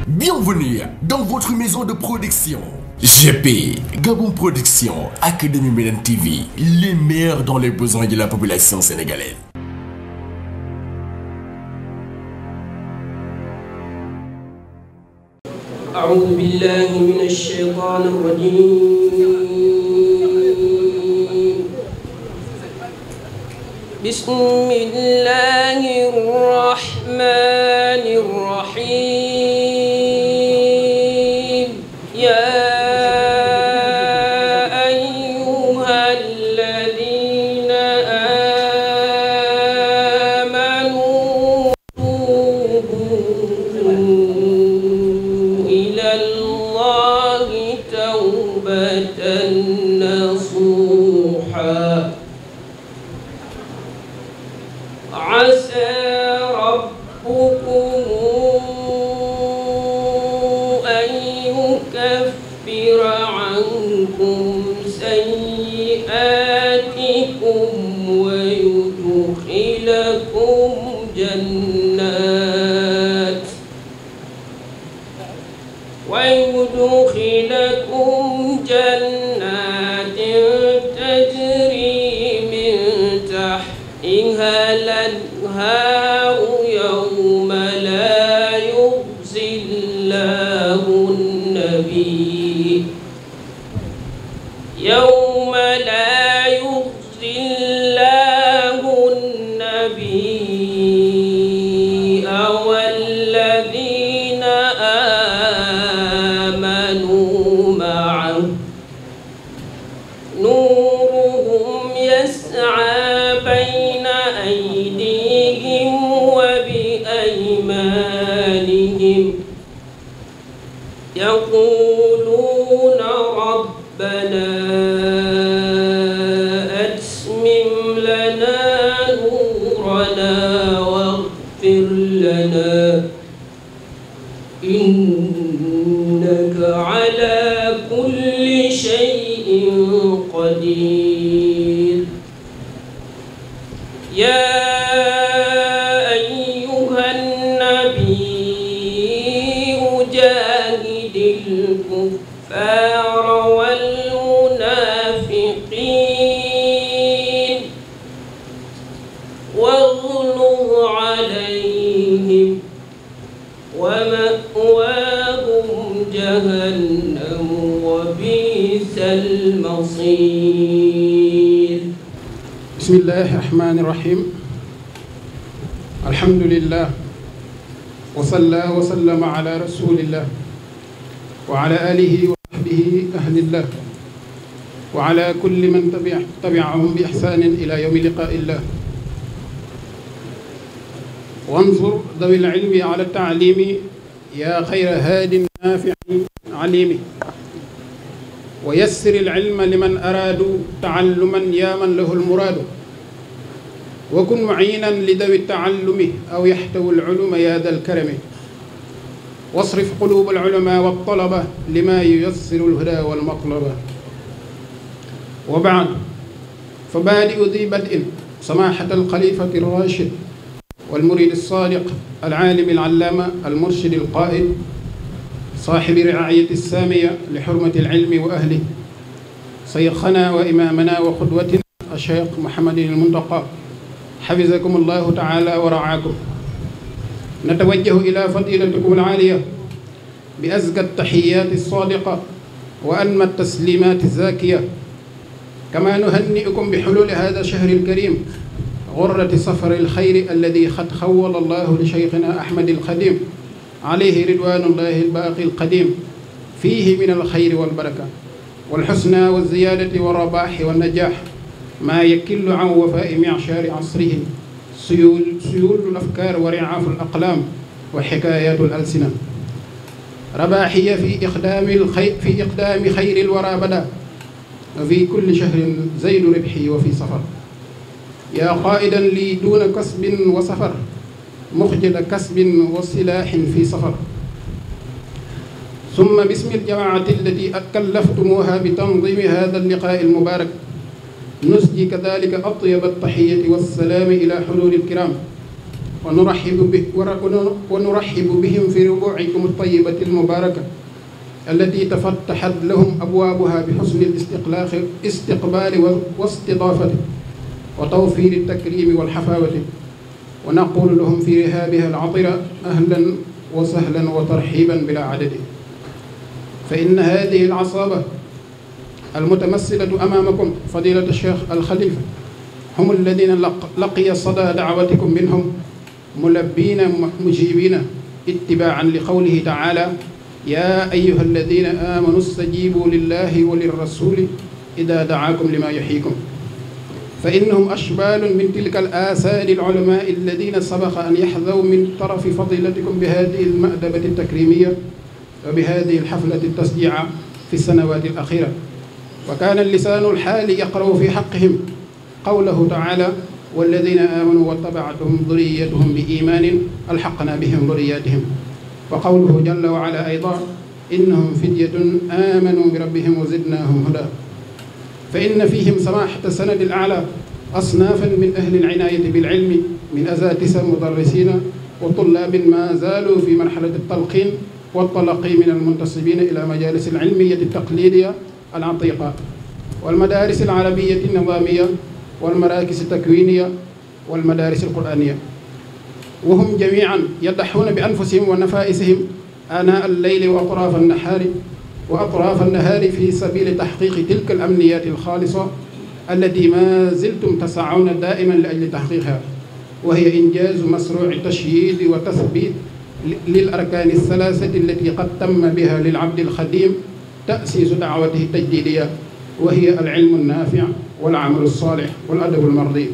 Bienvenue dans votre maison de production. GP, Gabon Production, Académie Médine TV, les meilleurs dans les besoins de la population sénégalaise. أعوذ بالله من الشيطان الرجيم. بسم الله الرحمن الرحيم. يا أيها الذين آمنوا توبوا إلى الله توبة نصوحا عسى ربكم أن يكفر عنكم سيئاتكم ويدخلكم جنات تجري من تحتها الأنهار يوم لا يخزي الله النبي والذين آمنوا معه نورهم يسعى بين أيديهم وبأيمانهم يقولون ربنا أتمم لنا نورنا واغفر لنا إنك على كل شيء قدير. يا أيها النبي جاهد الكفار والمنافقين واغلظ عليهم ومأواهم جهنم وبئس المصير. بسم الله الرحمن الرحيم. الحمد لله وصلى وسلم على رسول الله وعلى آله وصحبه أهل الله وعلى كل من تبعهم بإحسان إلى يوم لقاء الله. وانظر ذوي العلم على التعليم يا خير هاد نافع عليم. ويسر العلم لمن أرادوا تعلما يا من له المراد. وكن معينا لذوي التعلم أو يحتوي العلوم يا ذا الكرم. واصرف قلوب العلماء والطلبة لما ييسر الهدى والمطلبة. وبعد، فبادئ ذي بدء سماحة الخليفة الراشد والمريد الصادق العالم العلامة المرشد القائد صاحب رعاية السامية لحرمة العلم وأهله شيخنا وإمامنا وقدوتنا الشيخ محمد المنتقى حفظكم الله تعالى ورعاكم. نتوجه إلى فضيلتكم العالية بأزكى التحيات الصادقة وأنمى التسليمات الزاكية. كما نهنئكم بحلول هذا الشهر الكريم غرة سفر الخير الذي قد خول الله لشيخنا أحمد الخديم عليه رضوان الله الباقي القديم فيه من الخير والبركة والحسنى والزيادة والرباح والنجاح ما يكل عن وفاء معشار عصره سيول الأفكار ورعاف الأقلام وحكايات الألسنة. رباحية في إقدام خير الورى بدا وفي كل شهر زيد ربحي وفي سفر. يا قائدا لي دون كسب وسفر مخجل كسب وسلاح في سفر. ثم باسم الجماعة التي كلفتموها بتنظيم هذا اللقاء المبارك نسجي كذلك أطيب التحية والسلام إلى حضور الكرام ونرحب بهم في ربوعكم الطيبة المباركة التي تفتحت لهم أبوابها بحسن الاستقبال واستضافته وتوفير التكريم والحفاوة، ونقول لهم في رهابها العطرة أهلا وسهلا وترحيبا بلا عدد. فإن هذه العصابة المتمثلة أمامكم فضيلة الشيخ الخليفة هم الذين لقي صدى دعوتكم منهم ملبين مجيبين اتباعا لقوله تعالى: يا أيها الذين آمنوا استجيبوا لله وللرسول إذا دعاكم لما يحييكم. فإنهم أشبال من تلك الآثار العلماء الذين سبق أن يحظوا من طرف فضيلتكم بهذه المأدبة التكريمية وبهذه الحفلة التشجيع في السنوات الأخيرة. وكان اللسان الحال يقرأ في حقهم قوله تعالى: والذين آمنوا واتبعتهم ذريتهم بإيمان ألحقنا بهم ذرياتهم. وقوله جل وعلا أيضا: إنهم فتية آمنوا بربهم وزدناهم هدى. فإن فيهم سماحة السند الأعلى أصنافا من أهل العناية بالعلم من أساتذة مدرسين وطلاب ما زالوا في مرحلة التلقين والتلقي من المنتسبين إلى مجالس العلمية التقليدية العتيقة والمدارس العربية النظامية والمراكز التكوينية والمدارس القرآنية، وهم جميعا يضحون بأنفسهم ونفائسهم آناء الليل وأطراف النهار في سبيل تحقيق تلك الأمنيات الخالصة التي ما زلتم تسعون دائما لأجل تحقيقها، وهي إنجاز مشروع تشييد وتثبيت للأركان الثلاثة التي قد تم بها للعبد الخديم تأسيس دعوته التجديدية، وهي العلم النافع والعمل الصالح والأدب المرضي.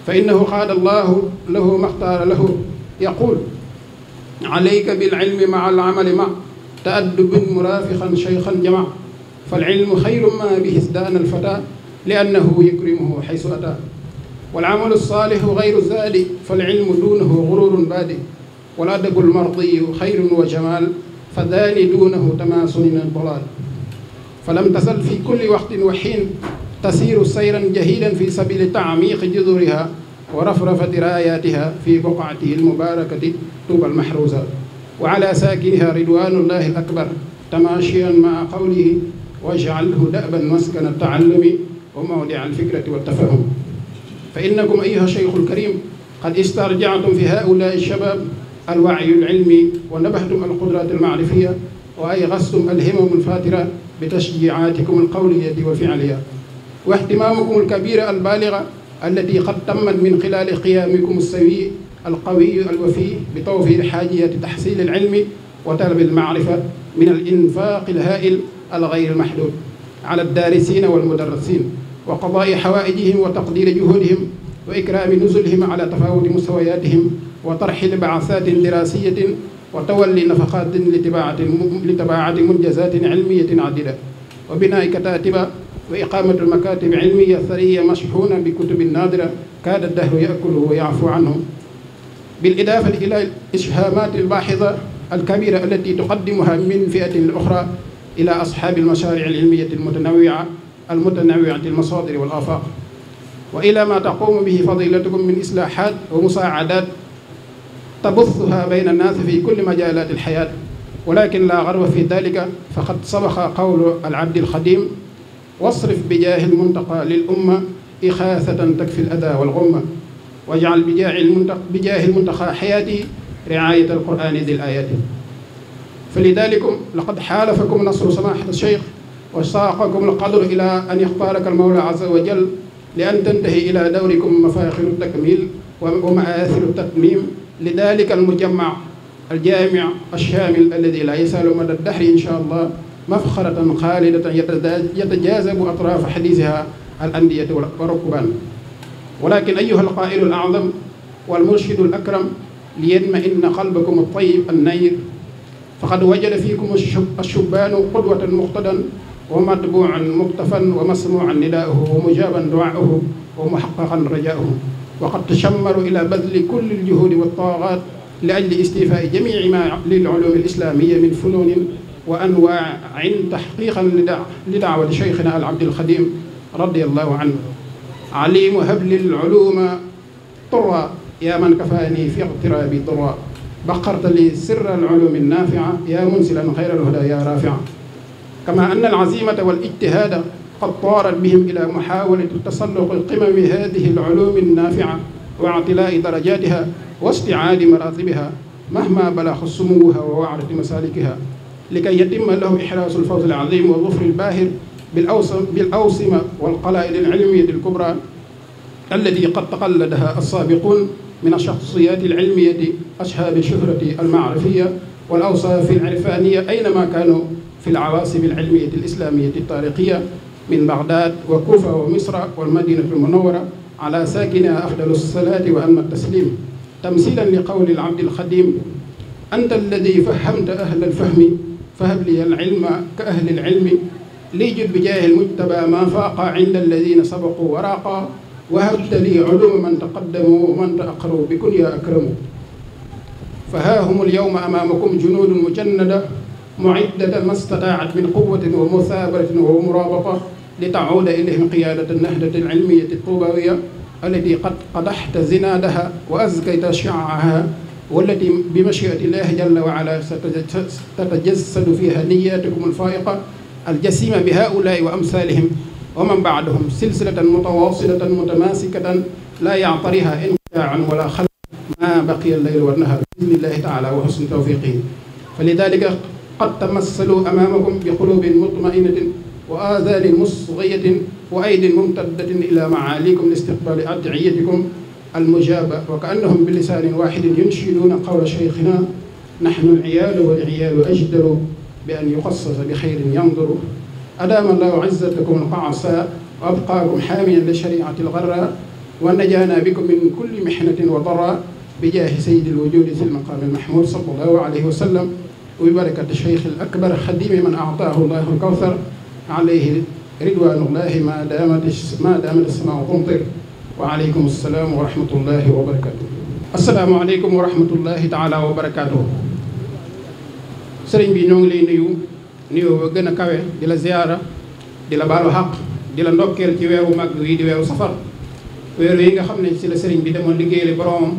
فإنه قال الله له ما اختار له يقول: عليك بالعلم مع العمل مع تأدب مرافقا شيخا جمع، فالعلم خير ما به ازدان الفتى لأنه يكرمه حيث أتى، والعمل الصالح غير زاد فالعلم دونه غرور بادئ، والأدب المرضي خير وجمال فذان دونه تماسن الضلال. فلم تزل في كل وقت وحين تسير سيرا جهيدا في سبيل تعميق جذورها ورفرفة راياتها في بقعته المباركة طوبى المحروزة، وعلى ساكنها رضوان الله الأكبر، تماشيا مع قوله: واجعله دأبا مسكن التعلم وموضع الفكرة والتفهم. فإنكم أيها الشيخ الكريم قد استرجعتم في هؤلاء الشباب الوعي العلمي ونبهتم القدرات المعرفية وأيغزتم الهمم الفاترة بتشجيعاتكم القولية والفعلية واهتمامكم الكبيرة البالغة التي قد تمت من خلال قيامكم القوي الوفي بتوفير حاجيات تحصيل العلم وطلب المعرفة من الإنفاق الهائل الغير المحدود على الدارسين والمدرسين، وقضاء حوائجهم وتقدير جهودهم وإكرام نزلهم على تفاوت مستوياتهم وطرح بعثات دراسية وتولي نفقات لتباعة منجزات علمية عديدة وبناء كتاتب وإقامة المكاتب علمية ثرية مشحونة بكتب نادرة كاد الدهر يأكله ويعفو عنه، بالإضافة إلى الإسهامات الباحظة الكبيرة التي تقدمها من فئة لأخرى إلى أصحاب المشاريع العلمية المتنوعة المصادر والآفاق، وإلى ما تقوم به فضيلتكم من إصلاحات ومساعدات تبثها بين الناس في كل مجالات الحياة. ولكن لا غرو في ذلك، فقد سبق قول العبد الخديم: واصرف بجاه المنتقى للأمة إخاثة تكفي الأذى والغمة، واجعل بجاه المنتقى حياتي رعاية القرآن ذي الآيات. فلذلك لقد حالفكم نصر سماحة الشيخ وساقكم القدر إلى أن يختارك المولى عز وجل لأن تنتهي إلى دوركم مفاخر التكميل ومآثر التتميم لذلك المجمع الجامع الشامل الذي لا يزال مدى الدهر إن شاء الله مفخرة خالدة يتجاذب أطراف حديثها الأندية والركبان. ولكن أيها القائل الأعظم والمرشد الأكرم ليطمئن قلبكم الطيب النير، فقد وجد فيكم الشبان قدوة مقتدى ومتبوعا مقتفا ومسموعا نداؤه ومجابا دعاؤه ومحققا رجاؤه، وقد تشمروا إلى بذل كل الجهود والطاقات لأجل استيفاء جميع ما للعلوم الإسلامية من فنون وأنواع تحقيقا لدعوة شيخنا العبد الخديم رضي الله عنه. عليم هب للعلوم طرا يا من كفاني في اغترابي ضرا بقرت لي سر العلوم النافعة يا منزلا خير الهدى يا رافعا كما أن العزيمة والاجتهاد قد طارت بهم إلى محاولة تسلق قمم هذه العلوم النافعة واعتلاء درجاتها واستعاد مراتبها مهما بلغ سموها ووعرة مسالكها لكي يتم له إحراز الفوز العظيم والظفر الباهر بالأوسمة والقلائد العلمية الكبرى التي قد تقلدها السابقون من الشخصيات العلمية أصحاب الشهرة المعرفية والأوصاف العرفانية أينما كانوا في العواصم العلمية الإسلامية التاريخية من بغداد وكوفة ومصر والمدينة المنورة على ساكنها أفضل الصلاة وأتم التسليم تمثيلا لقول العبد الخديم أنت الذي فهمت أهل الفهم فهب لي العلم كأهل العلم ليجد بجاه المجتبى ما فاق عند الذين سبقوا وراقا وهبت لي علوم من تقدموا ومن تأخروا بكن يا أكرم فها هم اليوم أمامكم جنود مجندة معدة ما استطاعت من قوة ومثابرة ومرابطة لتعود إليهم قيادة النهضة العلمية الطوبوية التي قد قدحت زنادها وأزكيت شعاعها والتي بمشيئة الله جل وعلا ستتجسد فيها نياتكم الفائقة الجسيمة بهؤلاء وأمثالهم ومن بعدهم سلسلة متواصلة متماسكة لا يعطرها انقطاع ولا خلل ما بقي الليل والنهار بإذن الله تعالى وحسن توفيقه فلذلك قد تمثلوا أمامكم بقلوب مطمئنة وآذان مصغية وأيد ممتدة إلى معاليكم لاستقبال أدعيتكم المجابة وكأنهم بلسان واحد ينشدون قول شيخنا نحن العيال والعيال أجدر بأن يخصص بخير ينظر أدام الله عزتكم القعصاء وأبقاكم حاميا لشريعة الغراء ونجانا بكم من كل محنة وضراء بجاه سيد الوجود في المقام المحمود صلى الله عليه وسلم وببركة الشيخ الأكبر خديم من أعطاه الله الكوثر عليه رضوان الله ما دامت السماء تمطر وعليكم السلام ورحمة الله وبركاته السلام عليكم ورحمة الله تعالى وبركاته sëriñ bi ñoo ngi lay nuyu ba gën a kawe di la ziyaara di la baalu xaq di la ndokkeel ci weeru mag wi di weeru safar weeru yi nga xam ne ci la sëriñ bi demoon liggéeyale boromam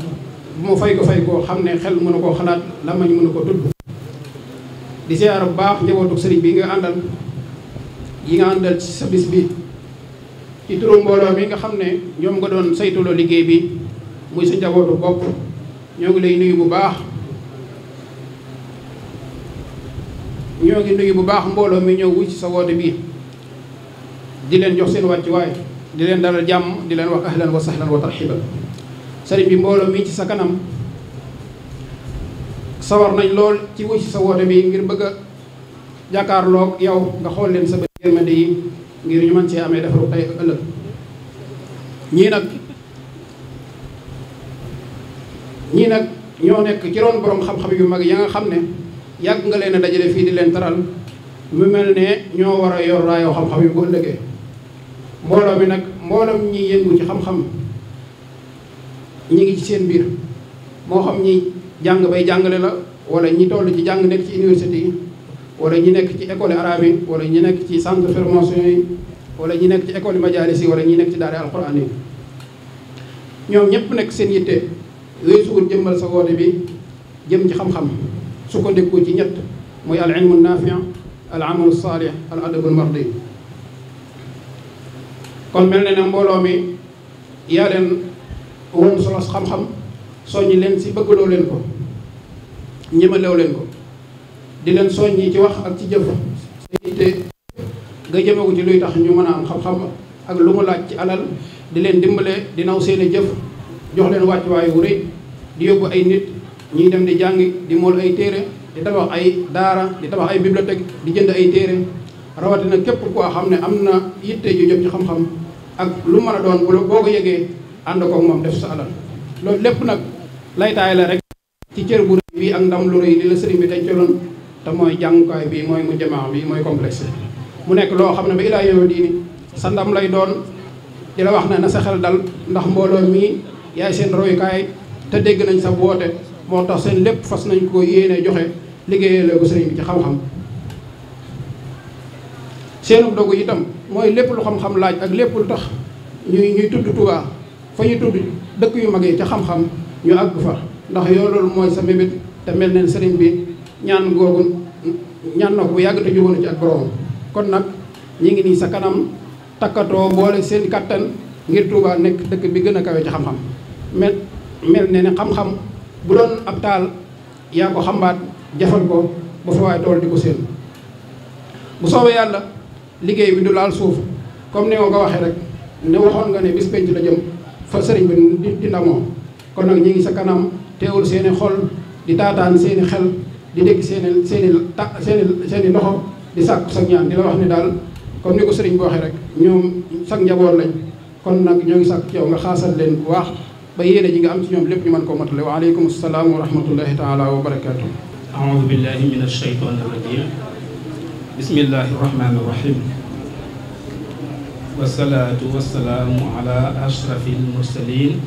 bu mu fay koo xam ne xel mënu koo xalaat lamañ mënu ko tudd di ziyaara bu baax njabootu sëriñ bi nga àndal ci sa bis bi ci turu mbooloo mi nga xam ne ñoom nga doon saytuloo liggéey bi muy sa njabootu bopp ñoo ngi lay nuyu bu baax mbooloo mi ñëw wu ci sa woote bii di leen jox seen wàccuwaay di leen dalal jàmm di leen wax ahlan wa sahlan wa tarxiban sëriñ bi mbooloo mi ci sa kanam sawar nañ lool ci wu ci sa woote bi ngir bëgg a jàkkaarloog yow nga xool leen sa bët yërmande yi ngir ñu mën cee amee defaru tey ëllëg ñii nag ñoo nekk ci roon borom xam-xam yu mag ya nga xam ne yàgg nga leen a dajale fii di leen taral mu mel ne ñoo war a yor raayoo xam-xam yu bu ëllëgee mbooloo mi nag mbooloom ñi yëngu ci xam-xam ñi ngi ci seen biir moo xam ñi jàng bay jàngale la wala ñi toll ci jàng nekk ci université yi wala ñi nekk ci école arabe yi wala ñi nekk ci centre de formation yi wala ñi nekk ci école majalis yi wala ñi nekk ci daara alquran yi ñoom ñëpp nekk seen yitte weesuwul jëmmal sa woote bi jëm ci xam-xam sukkandiku ci ñett muy al ilmu naafi al amalu saalih al adabul mardi kon mel na ne mbooloo mi yaa leen woon solos xam-xam soññi leen si bëggloo leen ko ñemalew leen ko di leen soññi ci wax ak ci jëf te nga jëmewu ci luy tax ñu mën a am xam-xam ak lu mu laaj ci alal di leen dimbale di naw seeni jëf jox leen wàccuwaay wu rëy di yóbbu ay nit ñuy dem di jàngi di mool ay téere di tabax ay daara di tabax ay bibliothèque di jënd ay téere rawatina képp koo xam ne am na yitte ju jëm ci xam-xam ak lu mën a doon boo ko yëgee ànd koog moom def sa alal loolu lépp nag laytaay la rek ci cër bu rëy bi ak ndam lu rëy li la sëriñ bi dencaloon te mooy jàngukaay bi mooy mu jamaa bi mooy complexe mu nekk loo xam ne ba ilaa yow diini sa ndam lay doon di la wax ne na sa xel dal ndax mbooloo mii yaay seen royukaay te dégg nañ sa woote moo tax seen lépp fas nañ ko yéene joxe liggéeyee ko sëriñ bi ci xam-xam seenu dogu itam mooy lépp lu xam-xam laaj ak lépp lu tax ñuy tudd Tuubaa fa ñu tudd dëkk yu mag yi ca xam-xam ñu àgg fa ndax yow loolu mooy sa mébét te mel ne sëriñ bi ñaan googu ñaan na ko bu yàgg te jógoon ci ak borom. kon nag ñi ngi nii sa kanam takkatoo boole seen kattan ngir Touba nekk dëkk bi gën a kawe ci xam-xam mel ne ne xam-xam bu doon ab taal yaa ko xambaat jafal ko ba fa waaye tool di ko seen bu soobee yàlla liggéey bi du laal suuf comme ni ma ko waxee rek ne waxoon nga ne bis penc la jëm fa sëriñ bi di ndamoo. kon nag ñi ngi sa kanam teewul seeni xol di taataan seeni xel di dégg seeni loxo di sàkku sa ñaan di la wax ne daal comme ni ko sëriñ bi waxee rek ñoom sag njaboot lañ. kon nag ñoo ngi sàkk yow nga xaasal leen bu baax ba yéene ji nga am ci ñoom lépp ñu mën koo matale wa aleykum salaam wa rahmatullahi taala wa barakaatu. aoudu billahi min alshaytan irrajim bismillahi irrahmani irrahim wasalaatu wasalaamu ala ashrafi almursalin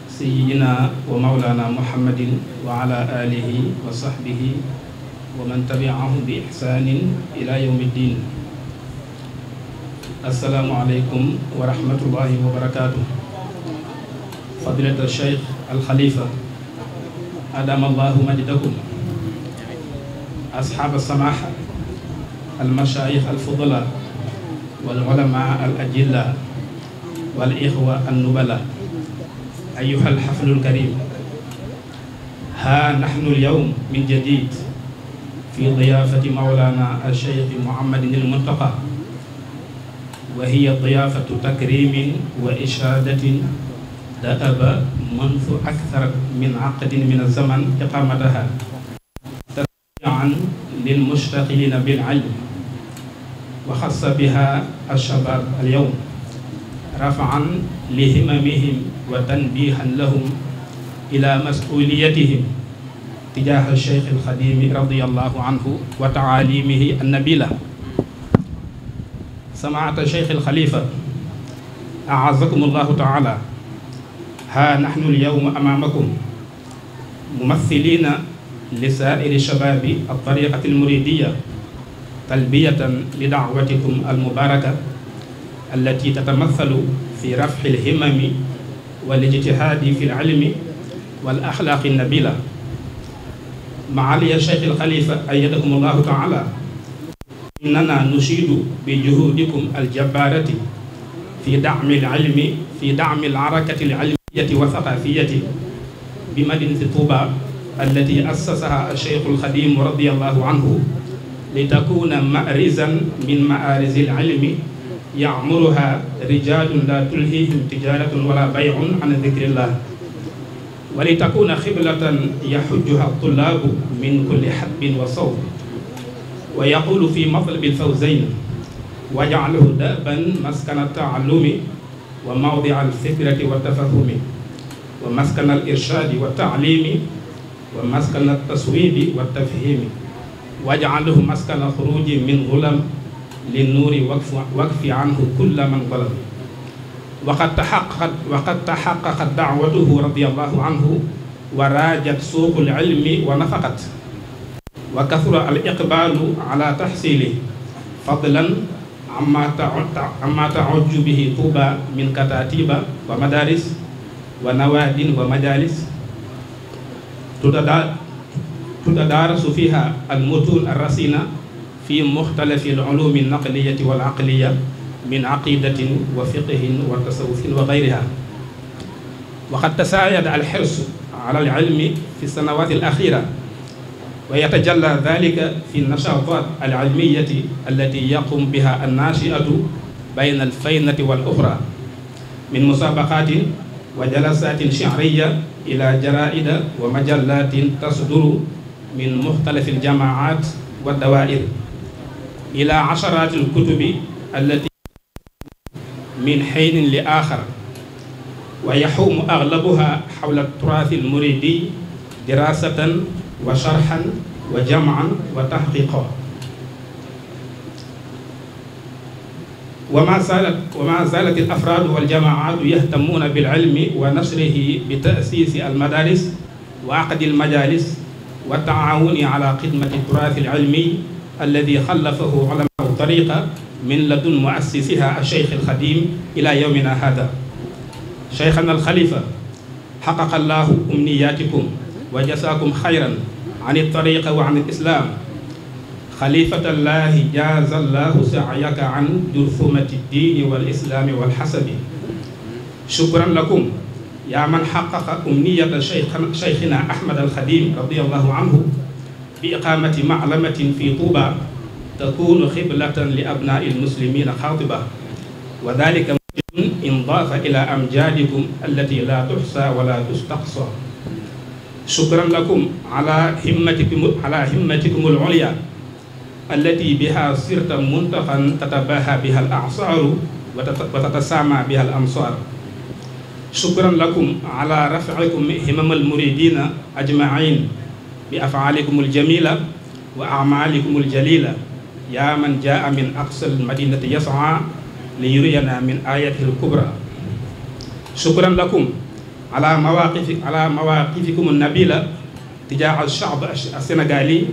sayidina wa maulana muhammadin wa ala alihi wa sahbihi wa man tabiahum bi ihsanin ila yawmi ddin. assalaamu aleykum wa rahmatullahi wa barakaatu. fadilat alcheikh alxalifa adama allahu majdakum asxaab alsamaha almashaayix alfudala walulama alajilla walixwa annubala ayuha alxaflu alkarim ha naxnu alyawm min jadid fi diyaafati mawlana alcheikh muhammadin almuntaqa wa hiya diyaafatu takrimin wa ishaadatin da'aba منذ أكثر من عقد من الزمن إقامتها تشجيعا للمشتغلين بالعلم وخص بها الشباب اليوم رفعا لهممهم وتنبيها لهم إلى مسؤوليتهم تجاه الشيخ الخديم رضي الله عنه وتعاليمه النبيلة. سماحة الشيخ الخليفة أعزكم الله تعالى، ها نحن اليوم أمامكم ممثلين لسائر شباب الطريقة المريدية تلبية لدعوتكم المباركة التي تتمثل في رفع الهمم والاجتهاد في العلم والأخلاق النبيلة. معالي الشيخ الخليفة أيدكم الله تعالى، إننا نشيد بجهودكم الجبارة في دعم العلم، في دعم الحركة العلمية والثقافية بمدينة طوبى التي أسسها الشيخ الخديم رضي الله عنه لتكون مأرزا من مآرز العلم يعمرها رجال لا تلهيهم تجارة ولا بيع عن ذكر الله، ولتكون خبلة يحجها الطلاب من كل حب وصوب. ويقول في مطلب الفوزين: واجعله دأبا مسكن التعلم وموضع الفكرة والتفهم ومسكن الإرشاد والتعليم ومسكن التصويب والتفهيم، واجعله مسكن الخروج من ظلم للنور واكف عنه كل من ظلم. وقد تحققت دعوته رضي الله عنه وراجت سوق العلم ونفقت، وكثر الإقبال على تحصيله فضلا عما تعج به طوبى من كتاتيب ومدارس ونواد ومجالس تتدارس فيها المتون الرصينة في مختلف العلوم النقلية والعقلية من عقيدة وفقه وتصوف وغيرها. وقد تساعد الحرص على العلم في السنوات الأخيرة، ويتجلى ذلك في النشاطات العلمية التي يقوم بها الناشئة بين الفينة والأخرى من مسابقات وجلسات شعرية إلى جرائد ومجلات تصدر من مختلف الجماعات والدوائر إلى عشرات الكتب التي من حين لآخر، ويحوم أغلبها حول التراث المريدي دراسة وشرحا وجمعا وتحقيقا. وما زالت الأفراد والجماعات يهتمون بالعلم ونشره بتأسيس المدارس وعقد المجالس والتعاون على خدمة التراث العلمي الذي خلفه علماء الطريقة من لدن مؤسسها الشيخ الخديم إلى يومنا هذا. شيخنا الخليفة، xaqaqa allahu umniyatikum wa jasaakum xayran an iltariqa wa an alislam xalifatallahi jaaza allahu saayaka an jurfumati ddiini walislaami walxasabi shukran lakum yaa man xaqaqa umniyata cheikhina ahmad alxadim radiallahu anhu bi iqamati maclamatin fi tuuba takunu xiblatan li abnaai almuslimina xaatiba wa dalika indaafa ila amjadikum allati la tuxsa wala tustaqsa shukran lakum ala himmatikum al-ulya allati biha sirta muntaxan tatabaha biha al-a'saaru wa tatasama biha al-amsar shukran lakum ala raf'ikum himam al-muridina ajma'in bi af'alikum al-jamila wa a'malikum al-jalila ya man jaa min aqsa al-madinati yas'a li yuriyana min ayatihi al-kubra shukran lakum ala mawaqifikum an-nabila tijaa al-sha'b as-senegali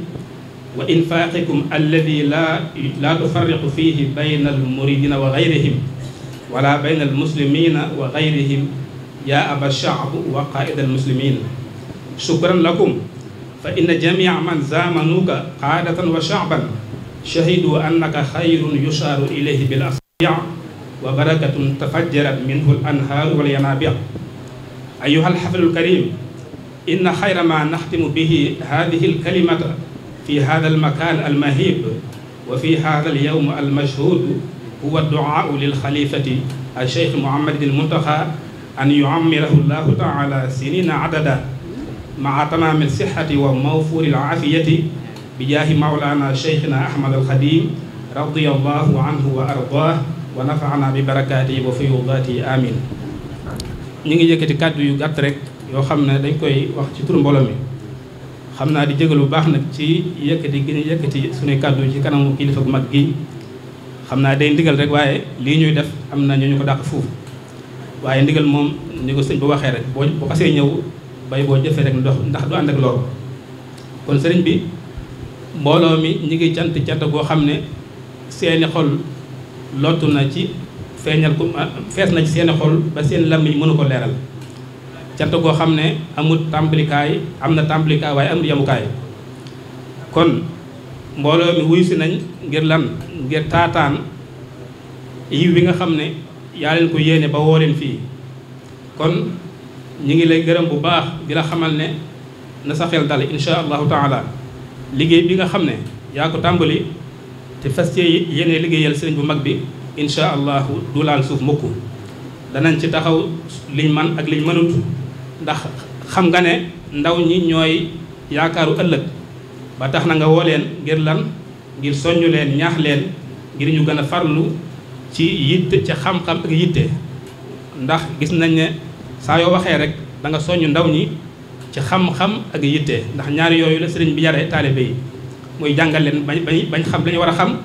wa infaqikum alladi la tufarriqu fihi bayna al-muridina wa gayrihim wala bayna al-muslimina wa gayrihim ya aba ash-sha'b wa qaa'id al-muslimin shukran lakum fa inna jami'a man zamanuka qaadatan wa sha'ban shahidu annaka khayrun yusharu ilayhi bil wa barakatun tafajjarat minhu al-anhaaru wal yanaabi' ayyuha al-haflu al-karim inna khayra ma nakhtimu bihi hadhihi al-kalimata fi hadha al-makan al-mahib wa fi hadha al-yawm al-mashhud huwa ad-du'aa'u lil-khalifati al-shaykh Muhammad al-Muntakha an yu'ammirahu Allahu ta'ala sinina adada ma'a tamami as-sihhati wa mawfuri al-'afiyati bi jaahi mawlana shaykhina Ahmad al-Khadim radiyallahu anhu wa ardaahu wa nafaana bi barakaati wa fuyudaati amin ñu ngi yëkkati kàddu yu gàtt rek yoo xam ne dañ koy wax ci turu mbooloo mi xam naa di jégal bu baax nag ci yëkkati gi ñu yëkkati suñuy kàddu ci kanamu kilifa gu mag gi xam naa day ndigal rek waaye lii ñuy def am na ñu ko dàq fuuf waaye ndigal moom ni ko sëñ bu waxee rek boo xasee ñëw bay boo jëfee rek ndax du ànd ak loolu kon sëriñ bi mbooloo mi ñi ngi cant goo xam ne seeni xol lottu na ci feeñal ko fees na ci seeni xol ba seen làmmiñ mënu ko leeral cant goo xam ne amul tàmbalikaay am na tàmbalikaay waaye amul yemukaay kon mbooloo mi wuyu si nañ ngir lan ngir taataan yiw wi nga xam ne yaa leen ko yéene ba woo leen fii kon ñi ngi lay gërëm bu baax di la xamal ne na sa xel dal insha allahu taala liggéey bi nga xam ne yaa ko tàmbali te fas yéene yéene liggéeyal sëriñ bu mag bi insha allahu du laal suuf mukk danañ ci taxaw liñ man ak liñ mënut ndax xam nga ne ndaw ñi ñooy yaakaaru ëllëg ba tax na nga woo leen ngir lan ngir soññu leen ñaax leen ngir ñu gën a farlu ci yitte ci xam-xam ak yitte ndax gis nañ ne saa yoo waxee rek da nga soññ ndaw ñi ci xam-xam ak yitte ndax ñaari yooyu la sëriñ bi yare taalibe yi muy jàngal leen bañ xam lañu war a xam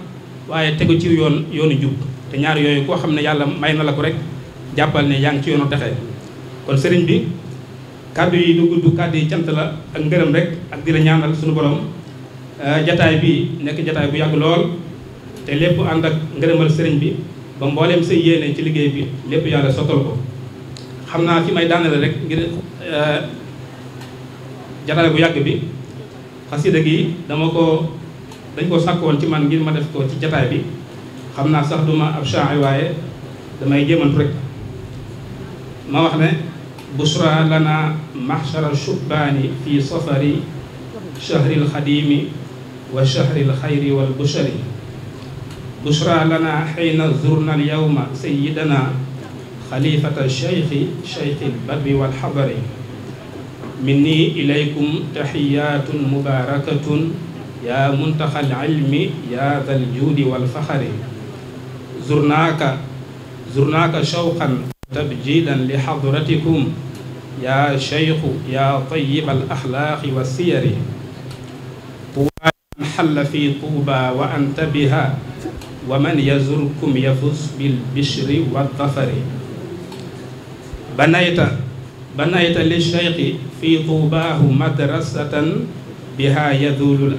waaye tegu ci yoonu jub te ñaari yooyu koo xam ne yàlla may na la ko rek jàppal ne yaa ngi ci yoonu texe kon sëriñ bi kàddu yi du gudd kàddu yi cant la ak ngërëm rek ak di la ñaanal suñu borom jataay bi nekk jataay bu yàgg lool te lépp ànd ak ngërëmal sëriñ bi ba mbooleem sa yéene ci liggéey bi lépp yàlla sottal ko xam naa fi may daanale rek ngir jataay bu yàgg bi xasida gi dañ ko sàkk woon ci man ngir ma def ko ci jataay bi xam naa sax duma ab shaa'ir waaye damay jéemantu rek ma wax ne bushra lana mahshara shubbaani fi safari shahril xadimi wa shahril xayri wal bushari bushra lana xiina zurna al yawma sayyidana xalifata cheikhi al barri wal xadari minni ilaykum taxiyatun mubarakatun yaa muntaxa al ilmi yaa dal juudi wal faxari zurnaaka shawqan tabjilan li xadratikum yaa cheikhu yaa tayiba al axlaaqi wa siyari tuuba man xalla fi tuuba wa anta biha wa man yazurkum yafus bil bishri wa dafari banayta li cheikhi fi tuubaahu madrasatan biha yazulu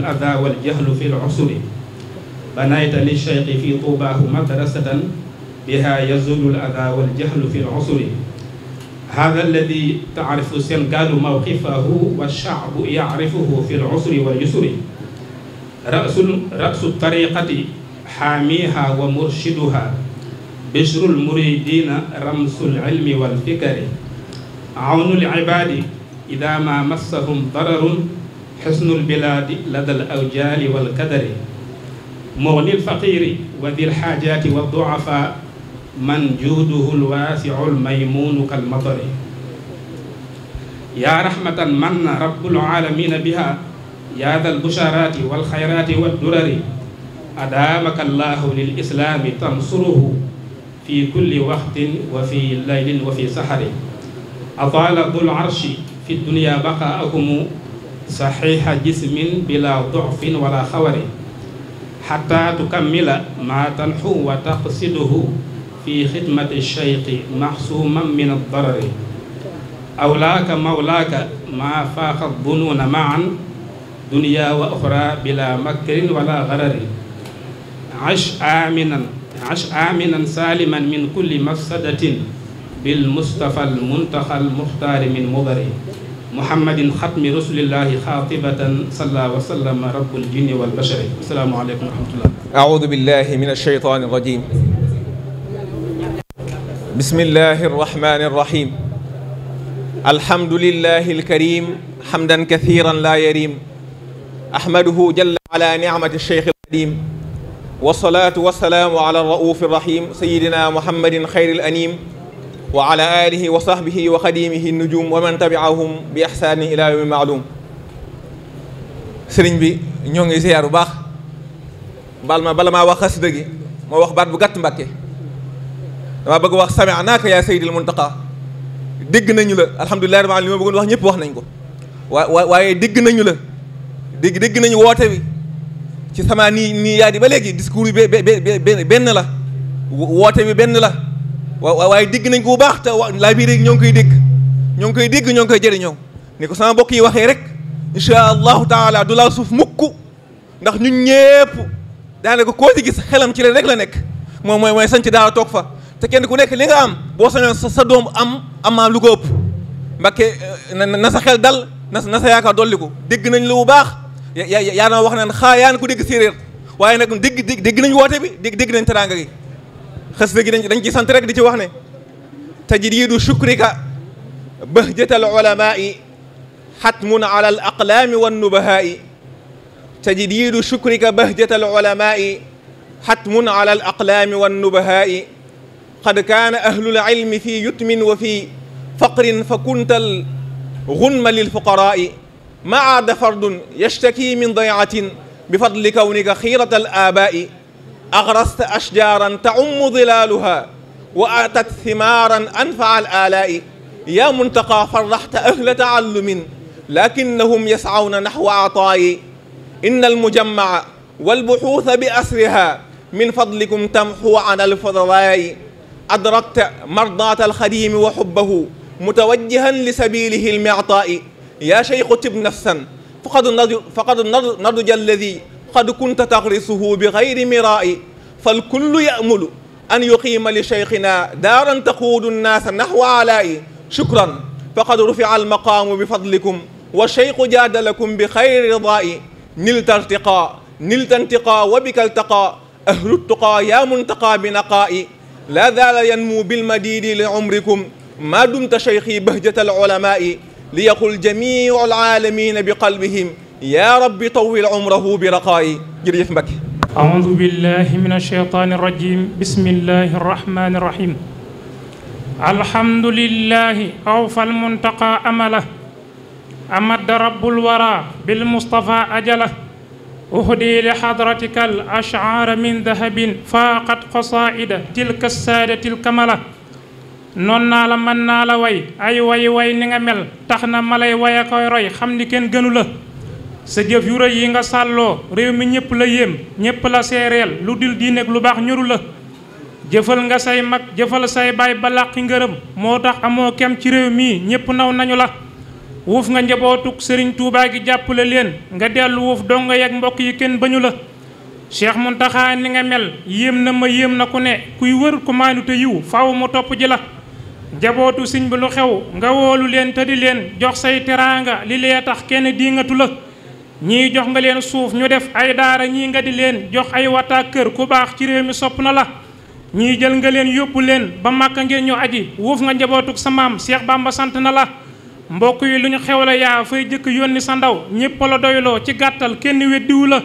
al adaa wal jahlu fi l usuri banayta li cheikhi fi tuubaahu madrasatan biha yazulu al adaa wal jahlu fi l usuri هذا الذي تعرف السنغال موقفه والشعب يعرفه في العسر واليسر رأس الطريقة حاميها ومرشدها بشر المريدين رمز العلم والفكر عون العباد إذا ما مسهم ضرر حسن البلاد لدى الأوجال والكدر مغني الفقير وذي الحاجات والضعفاء من جوده الواسع الميمون كالمطر يا رحمة من رب العالمين بها يا ذا البشارات والخيرات والدرر أدامك الله للإسلام تنصره في كل وقت وفي ليل وفي سحر أطال ذو العرش في الدنيا بقاءكم صحيح جسم بلا ضعف ولا خور حتى تكمل ما تنحو وتقصده في خدمة الشيخ محسوما من الضرر أولاك مولاك ما فاق الظنون معا دنيا وأخرى بلا مكر ولا غرر عش آمنا سالما من كل مفسدة بالمصطفى المنتقى المختار من مضر محمد ختم رسل الله خاطبة صلى وسلم رب الجن والبشر. السلام عليكم ورحمة الله. أعوذ بالله من الشيطان الرجيم. بسم الله الرحمن الرحيم. الحمد لله الكريم حمدا كثيرا لا يريم أحمده جل على نعمة الشيخ القديم والصلاة والسلام على الرؤوف الرحيم سيدنا محمد خير الأنيم وعلى آله وصحبه وخديمه النجوم ومن تبعهم بإحسان إلى يوم معلوم. sëriñ bi ñoo ngi ziar bu baax bala maa wax xasida gi moo wax baat bu gàtt Mbàkke dama bëgg wax sami'naaka yaa sayyidil muntaqa dégg nañu la alhamdulilah rabbil alamin li ma bëggoon wax ñëpp wax nañ ko waaye dégg nañu la dégg nañu woote bi ci sama nii yaa di ba léegi discours yi benn la woote bi benn la waaye dégg nañ ko bu baax te laa bii rek ñoo ngi koy dégg ñoo ngi koy jëriñoo ni ko sama mbokk yi waxee rek insha allahu taala du laal suuf mukk ndax ñun ñëpp daanaka koo ci gis xelam ci leen rek la nekk mooy sanc daara toog fa te kenn ku nekk li nga am boo sañoon sa doom am lu ko ëpp Mbàkke na sa xel dal na sa yaakaar dolli ko dégg nañ lu bu baax yaa na wax naan xaayaan ku dégg séeréer waaye nag dégg nañ woote bi dégg nañ teraanga gi xasida gi dañ ci sant rek di ci wax ne tajdiidu shukrika bahjatal ulamaa'i xatmun ala al aqlaami wan nubahaa'i tajdiidu shukrika bahjatal ulamaa'i xatmun ala al aqlaami wan nubahaa'i qad kaana ahlul ilmi fi yutmin wa fi faqrin fa kuntal gunma lil fuqaraa'i ma aada fardun yashtaki min dayaatin bi fadli kawnika xiirata al aabaa'i agrasta ashjaaran ta'ummu dilaaluha wa aatat thimaaran anfa'a al aalaa'i yaa muntaqaa farraxta ahla ta'allumin lakinnahum yas'awna naxwa ataa'i inna al mujamma'a wal buxuutha bi asriha min fadlikum tamxu an al fadlaa'i adrakta mardaata al xadiimi wa xubbahu mutawajjihan li sabiilihi al mi'taa'i yaa shaykhu tib nafsan faqad nadja alladi qad kunta tagrisuhu bi gayri miraa'i fal kullu ya'mulu an yuqiima li shaykhina daaran taquudu nnaasa naxwa alaa'i shukran faqad rufi'a almaqaamu bi fadlikum wa shaykhu jaada lakum bi xayri ridaa'i nilta intiqaa wa bika iltaqaa ahlu ttuqaa yaa muntaqaa bi naqaa'i laa zaala yanmuu bilmadiidi li umrikum maa dumta shaykhi bahjata al-ulamaa'i liyaqul jamii'u al-aalamiina bi qalbihim yaa rabbi tawwil umrahu bi raqaa'i. jërëjëf Mbacke. أعوذ بالله من الشيطان الرجيم بسم الله الرحمن الرحيم الحمد لله أوفى المنتقى أمله أمد رب الورى بالمصطفى أجله أهدي لحضرتك الأشعار من ذهب فاقت قصائد تلك السادة الكملة noon naa la mën naa la way ay way ni nga mel tax na ma lay way a koy roy xam ni kenn gënu la sa jëf yu rëy yi nga sàlloo réew mi ñëpp la yéem ñëpp la seereel lu dul diineeg lu baax ñoru la jëfal nga say mag jëfal say baay ba làqi ngërëm moo tax amoo kem ci réew mii ñëpp naw nañu la wuuf nga njabootug sëriñ Tuubaa gi jàppale leen nga dellu wuuf donga yeeg mbokk yi kenn bañu la Cheikh Muntaxa ni nga mel yéem na ma yéem na ku ne kuy wër ku maandu te yiw faaw mu topp ji la njabootu sëñ bi lu xew nga woolu leen te di leen jox say teraanga li lee tax kenn diingatu la ñii jox nga leen suuf ñu def ay daara ñii nga di leen jox ay wataa kër ku baax ci réew mi sopp na la ñii jël nga leen yóbbu leen ba Màkka ngeen ñu aji wuuf nga njabootuk sa maam Cheikh Bamba sant na la mbokk yi lu ñu xewle yaa fay jëkk yónni sa ndaw ñépp la doyloo ci gàttal kenn weddiwu la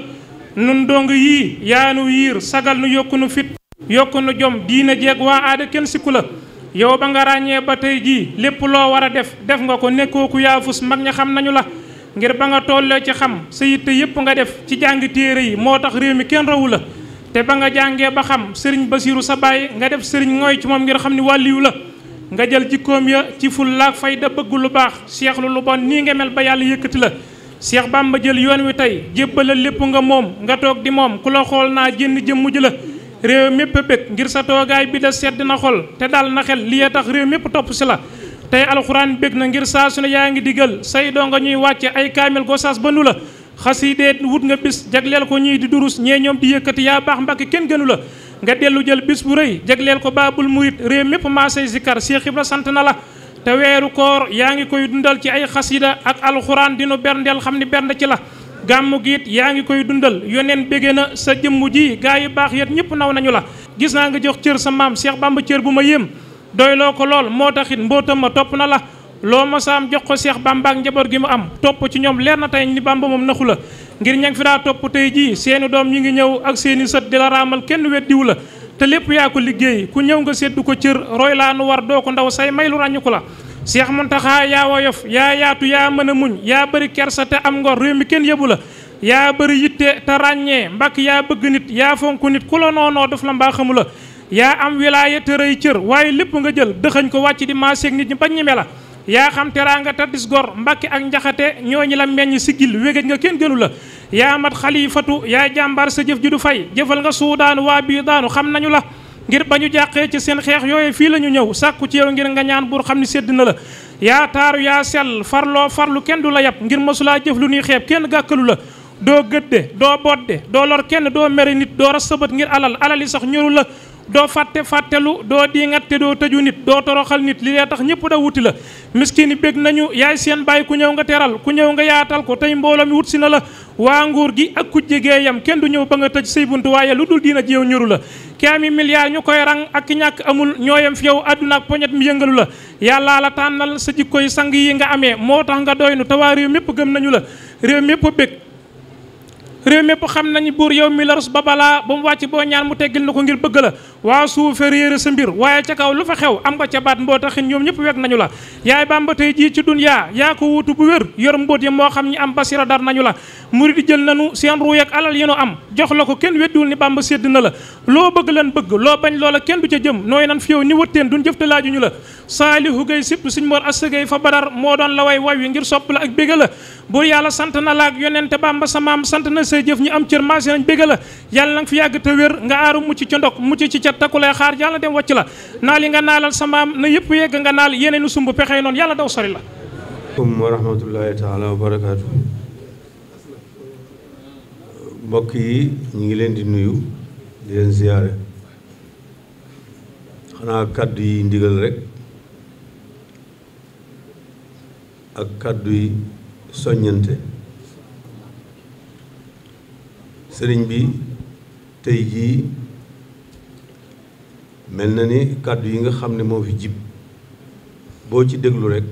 nun dong yii yaa nu yiir sagal nu yokku nu fit yokku nu jom diina jeeg waa aada kenn sikku la yow ba nga ràññee ba tey jii lépp loo war a def nga ko nekkoo ku yaafus mag ña xam nañu la ngir ba nga tollee ci xam sa yitte yépp nga def ci jàng téere yi moo tax réew mi kenn rawu la te ba nga jàngee ba xam sëriñ Basiiru sa baay nga def sëriñ ngooy ci moom ngir xam ni wàlliyu la nga jël jikkoom ya ci fullaak fayda bëgg lu baax seexlu lu bon nii nga mel ba yàlla yëkkati la Cheikh Bamba jël yoon wi tey jébbala lépp nga moom nga toog di moom ku la xool naa jënn jëmm ji la réew mépp a bëgg ngir sa toogaay bi da sedd na xol te dal na xel li tax réew mépp topp si la tey alxuraan bëgg na ngir saa su ne yaa ngi digal say doo nga ñuy wàcce ay kaamil gosaas ba nu la xasiidee wut nga bis jagleel ko ñii di durus ñee ñoom di yëkkati yaa baax Mbàkke kenn gënu la nga dellu jël bis bu rëy jagleel ko baabul murit réew mépp maasay zikar Cheikh Ibra sant na la te weeru koor yaa ngi koy dundal ci ay xasida ak alxuraan dinu berndeel xam ni bernde ci la gàmmu giit yaa ngi koy dundal yoneen bége na sa jëmm ji gaa yi baax yet ñëpp naw nañu la gis naa nga jox cër sa maam Cheikh Bamba cër bu ma yéem doyloo ko lool moo taxit mbootam ma topp na la loo ma saam jox ko Cheikh Bamba ak njaboot gi mu am topp ci ñoom leer na tey ni Bamba moom naxu la ngir ña ngi fi daa topp tey jii seeni doom ñi ngi ñëw ak seeni sët di la raamal kenn weddiwu la te lépp yaa ko liggéey ku ñëw nga seddu ko cër roy laa nu war doo ko ndaw say may lu ràññu ko la Cheikh Mountakha yaa woyof yaa yaatu yaa mën a muñ yaa bëri kersa te am ngor réew mi kenn yëbu la yaa bëri yitte te ràññee mbàkk yaa bëgg nit yaa fonk nit ku la noonoo daf la mbaa xamu la yaa am wilaaya te rëy cër waaye lépp nga jël dëxañ ko wàcc di maaseeg nit ñi bañ ñeme la yaa xam teraanga te dis gor mbàkki ak njaxate ñooñu la meññ siggil wégéj nga kenn gënu la yaa mat xalifatu yaa jàmbaar sa jëf ji du fay jëfal nga suudaanu waa bii daanu xam nañu la ngir ba ñu jàqee ci seen xeex yooyu fii la ñu ñëw sàkku ci yow ngir nga ñaan buur xam ni sedd na la yaa taaru yaa sell farloo farlu kenn du la yab ngir mosulaa jëf lu ñuy xeeb kenn gàkkalu la doo gëdde doo bodde doo lor kenn doo mere nit doo ras sabat ngir alal yi sax ñoru la doo fàttelu doo diingat te doo tëju nit doo toroxal nit li lee tax ñëpp da wuti la miskin yi bég nañu yaay seen bàyyi ku ñëw nga teral ku ñëw nga yaatal ko tey mbooloo mi wut si na la waa nguur gi ak ku jegee yam kenn du ñëw ba nga tëj say buntu waaye lu dul diina jéew ñoru la ki ami milliards ñu koy rang ak ki ñàkk amul ñooyam fi yow àdduna ak poñet mi yëngalu la yàllaa la tànnal sa jikkoy sang yi nga amee moo tax nga doy nu te waa réew mépp gëm nañu la réew mépp bég réew mépp xam nañu buur yow mi la rus ba balaa ba mu wàcc boo ñaan mu teggil na ko ngir bëgg la waa suufe réere sa mbir waaye ca kaw lu fa xew am nga ca baat mboo taxin ñoom ñëpp weg nañu la yaay Bamba tey jii ci dunyaa yaa ko wuutu bu wér yor mbóot yi moo xam ñi am basira dar nañu la murid jël nañu seen ruuy ak alal yi nu am jox la ko kenn weddiwul ni Bamba sédd na la loo bëgg lan bëgg loo bañ loola kenn du ca jëm nooy nan fi yow ni wëtteen duñ jëf te laajuñu la saalihu gay siptu suñ mor asagay fa badar moo doon la way wi ngir sopp la ak bégga la buur yàlla sant na la ak yonente Bamba sa maam sant na say jëf ñi am cër maasé nañ bégga la yàlla nanga fi yàgg te wér nga aaru mucc ca ndok mucc ci ca takku lay xaar yàlla dem wàcc la naal yi nga naalal sa maam na yëpp yegg nga naal yeneen nu sumb pexey noonu yàlla daw sori la asalaamaaleykum wa rahmatullahi taala wa barakaatu mbokk yi ñu ngi leen di nuyu di leen ziyaare xanaa kàddu yi ndigal rek ak kàddu yi soññante sëriñ bi tey jii mel na ni kàddu yi nga xam ne moo fi jib boo ci déglu rek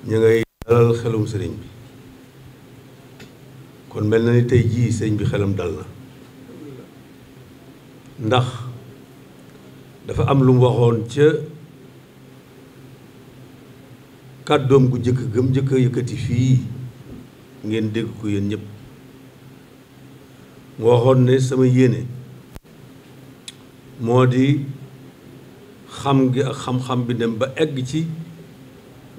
ñu ngay dalal xelum sëriñ bi kon mel na ni tey jii sëriñ bi xelam dal na ndax dafa am lu mu waxoon ca kàddoom gu njëkk a yëkkati fii ngeen dégg ko yéen ñëpp mu waxoon ne sama yéene moo di xam gi ak xam-xam bi dem ba egg ci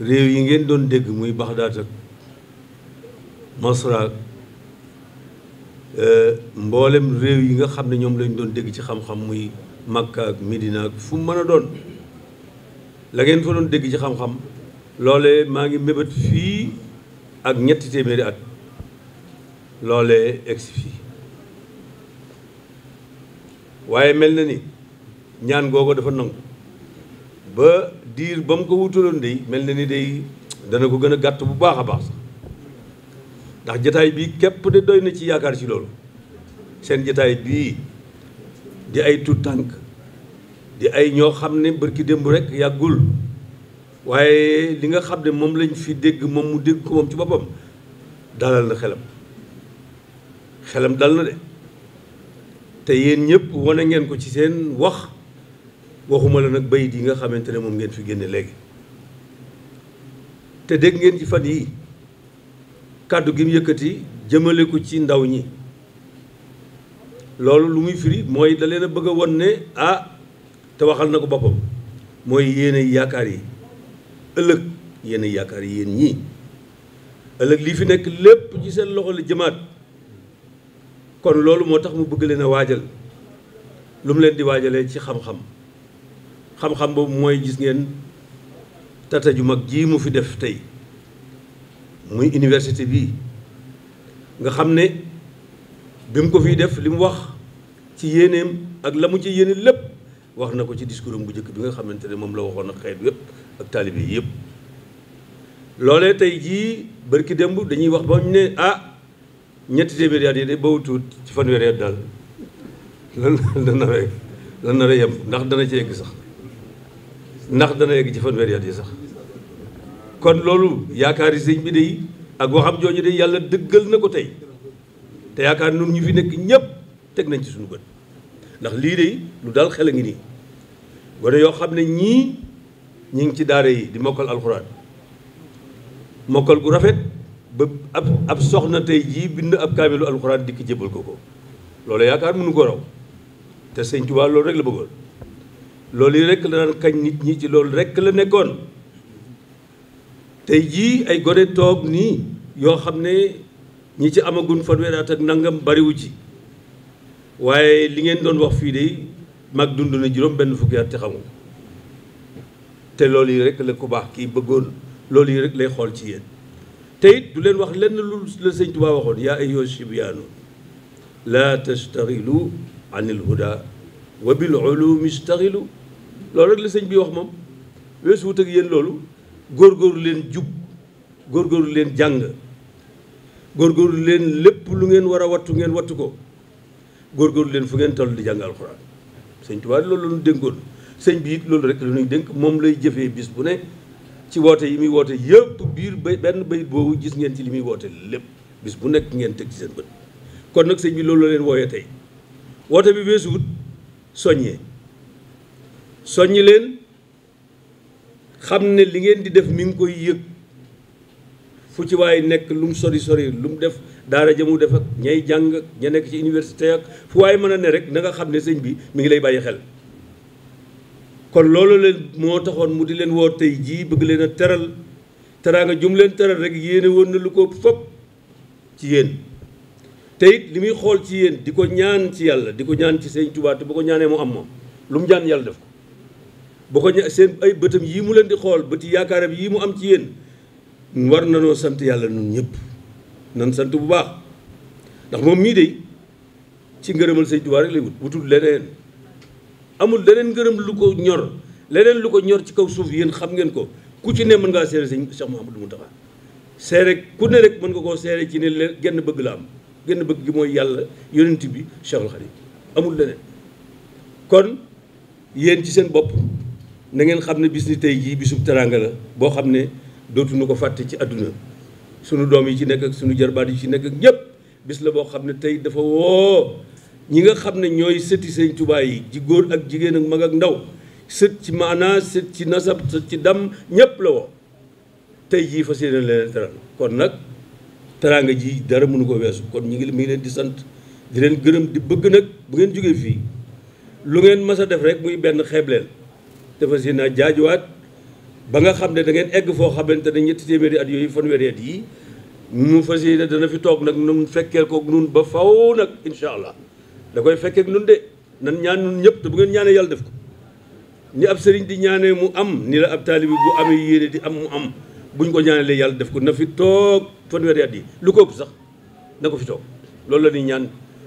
réew yi ngeen doon dégg muy Baxdaad ak Masra mboolem réew yi nga xam ne ñoom lañ doon dégg ci xam-xam muy Makka ak Medina ak fu mu mën a doon la ngeen fa doon dégg ci xam-xam loolee maa ngi mébét fii ak 300 at loolee egsi fii waaye mel na ni ñaan googu dafa nangu ba diir ba mu ko wutaloon day mel na ni day dana ko gën a gàtt bu baax a baax sax ndax jataay bii képp de doy na ci yaakaar ci loolu seen jataay bii di ay tuut tànk di ay ñoo xam ne bërki démb rek yàggul waaye li nga xam ne moom lañ fi dégg moom mu dégg ko moom ci boppam dalal na xelam dal na de te yéen ñëpp wane ngeen ko ci seen waxuma la nag bayit yi nga xamante ne moom ngeen fi génne léegi te dégg ngeen ci fan yi kàddu gi mu yëkkati jëmale ko ci ndaw ñi loolu lu muy firi mooy da leen a bëgg a won ne te waxal na ko boppam mooy yéen ay yaakaar yi ëllëg yéen ay yaakaar yi yéen ñii ëllëg lii fi nekk lépp ci seen loxo la jëmaat kon loolu moo tax mu bëgg leen a waajal lu mu leen di waajalee ci xam-xam boobu mooy gis ngeen tata ju mag jii mu fi def tey muy université bii nga xam ne bi mu ko fiy def li mu wax ci yéeneem ak la mu ci yéene lépp wax na ko ci discours am bu njëkk bi nga xamante ne moom la waxoon ak xeet yépp ak taalibe yi yëpp loolee tey jii barki démb dañuy wax ba ñu ne ñetti téeméeri at yi de boobu tuut ci fanweeri at daal lan nar a yem ndax dana ci egg sax ndax dana egg ci fanweeri at yi sax kon loolu yaakaar yi sëñ bi de ak waxam jooju de yàlla dëggal na ko tey te yaakaar nun ñu fi nekk ñëpp teg nañ ci suñu bët ndax lii de lu daal xel a ngi nii gone yoo xam ne ñi ngi ci daara yi di mokkal alxuraan mokkal gu rafet ba ab soxna tey jii bind ab kaamilu alxuraan dikk jébbal ko loolu yaakaar mënu ko raw te sëñ Tuubaa loolu rek la bëggoon loolu yi rek la daan kañ nit ñi ci loolu rek la nekkoon tey jii ay gone toog nii yoo xam ne ñi ci amagun fanweeri at ak nangam bariwu ci waaye li ngeen doon wax fii de mag dund na juróom benn fukki at te xamu te loolu yi rek la ku baax kii bëggoon loolu yi rek lay xool ci yéen te it du leen wax lenn lu la sëñ Tuubaa waxoon yaa ayyuha shibyaanu laa tastaxilu an il huda wa bil ulumi staxilu loolu rek la sëñ bi wax moom weesu wut ak yéen loolu góorgóorlu leen jub góorgóorlu leen jàng góorgóorlu leen lépp lu ngeen war a wattu ngeen wattu ko góorgóorlu leen fu ngeen toll di jàng alxuraan sëñ Tuubaa loolu la ñu dénkoon sëñ bi it loolu rek la ñuy dénk moom lay jëfee bis bu ne ci woote yi muy woote yëpp biir benn bayit boobu gis ngeen ci li muy woote lépp bis bu nekk ngeen teg ci seen bët kon nag sëñ bi loolu la leen wooyee tey woote bi weesuwut soññi leen xam ne li ngeen di def mi ngi koy yëg fu ci waaye nekk lu mu sori lu mu def daara ja mu def ak ñay jàng ña nekk ci université ak fu waaye mën a ne rek na nga xam ne sëñ bi mi ngi lay bàyyi xel kon loolu leen moo taxoon mu di leen woo tey jii bëgg leen a teral teraanga jum leen teral rek yéene woon na lu ko fopp ci yéen te it li muy xool ci yéen di ko ñaan ci yàlla di ko ñaan ci sëñ Tuubaa te bu ko ñaanee mu am moom lu mu ñaan yàlla def ko bu ko seen ay bëtam yii mu leen di xool bëti yaakaaram yii mu am ci yéen war na noo sant yàlla nun ñëpp nan sant bu baax ndax moom mii de ci ngërëmal sëñ Tuubaa rek lay wutul leneen amul leneen ngërëm lu ko ñor leneen lu ko ñor ci kaw suuf yéen xam ngeen ko ku ci ne mën ngaa seere sëñ Cheikh Mouhamadou Mountakha seere ku ne rek mën nga koo seere ci ne genn bëgg la am genn bëgg gi mooy yàlla yonent bi Cheikhul Khadim amul leneen kon yéen ci seen bopp na ngeen xam ne bis ni tey jii bisub teraanga la boo xam ne dootuñu ko fàtte ci àdduna sunu doom yi ci nekk ak sunu jarbaat yi ci nekk ak ñëpp bis la boo xam ne tey dafa woo ñi nga xam ne ñooy sëti sëñ Tuubaa yi ji góor ak jigéen ak mag ak ndaw sët ci maanaa sët ci nasab sët ci dam ñëpp la woo tey jii fas yéene leen teral kon nag teraanga ji dara mënu ko weesu kon mi ngi leen di sant di leen gërëm di bëgg nag bu ngeen jógee fii lu ngeen mas a def rek muy benn xeebleel te fas yéene jaajuwaat ba nga xam ne da ngeen egg foo xamante ne 3 téeméeri at yooyu fanweeri at yi mu fas yéene dana fi toog nag nun fekkeel ko nun ba faw nag incha allah da koy fekkeek nun de nan ñaan nun ñëpp te bu ngeen ñaanee yàlla def ko ni ab sëriñ di ñaanee mu am ni la ab taalibi bu amee yéene di am mu am buñ ko ñaanalee yàlla def ko na fi toog fanweeri at yi lu ko ëpp sax na ko fi toog loolu la ñuy ñaan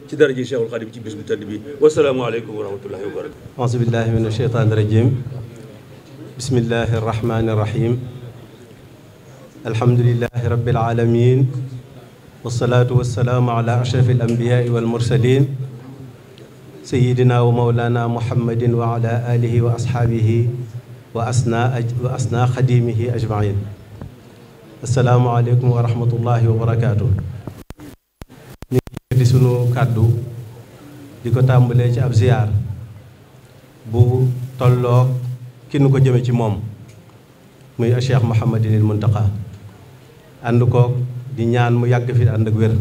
ci daraja Cheikhul Khadim ci bis bu tedd bi wasalaamualeykum wa rahmatullahi wa barakatu auzu billahi mina sheytaani rajim bismillahi irrahmani irrahim alhamdulilahi rabbil alamin wasalaatu wasalaamu ala ashraf alambiyaai walmursalin sayidina wa maulana muhammadin wa ala alihi wa ashaabihi wa asna xadimihi ajmain asalaamu aleykum wa rahmatullahi wa barakaatu. ñu ngi di sunu kàddu di ko tàmbalee ci ab ziyaar bu tolloog ki nu ko jëme ci moom muy a Cheikh Mouhamadinil Muntaqa ànd koog di ñaan mu yàgg fi ànd ak wér